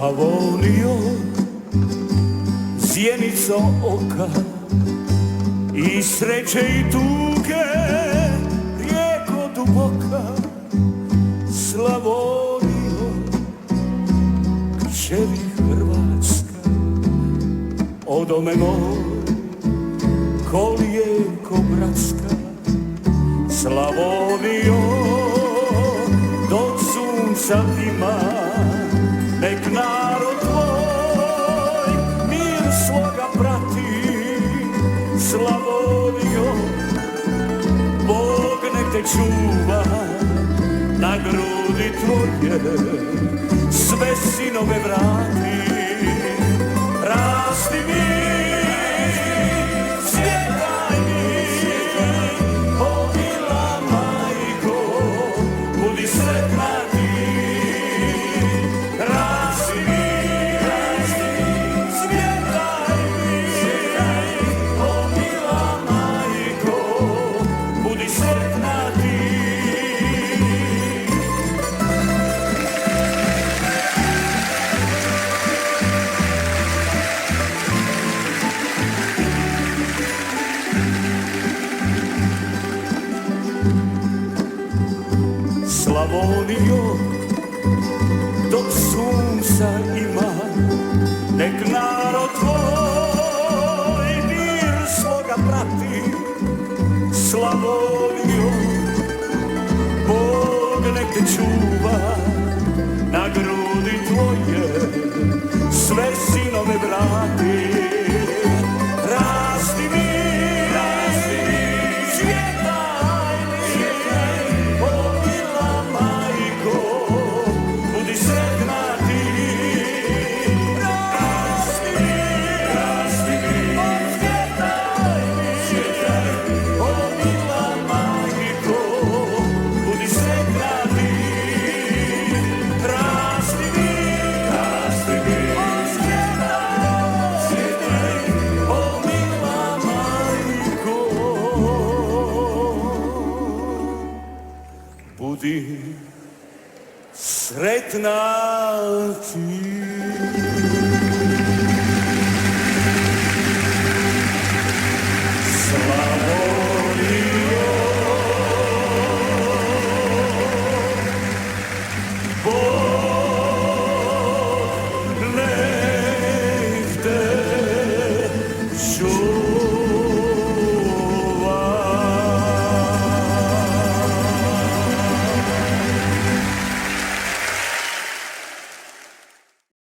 Slavonijo, zjenico oka i sreće i tuge, rijeko duboka. Slavonijo, kćeri Hrvatska, odome moj, kolijevko bratska. Slavonijo, dok sunca ima, nek narod tvoj mir svoga prati. Slavonijo, Bog nek te čuva, na grudi tvoje sve sinove vrati. Rasti mi, cvjetaj mi, o mila majko, budi sretna ti. Rasti mi, cvjetaj mi, o mila majko, budi sretna ti. Slavonijo, dok sunca ima, nek narod tvoj mir svoga prati. Slavonijo, Bog nek te čuva, na grudi tvoje sve sinove vrati. Rasti mi, cvjetaj mi, o mila majko, budi sretna ti. Rasti mi, cvjetaj mi, o mila majko, budi sretna ti. Rasti mi, cvjetaj, o mila majko, budi sretna ti.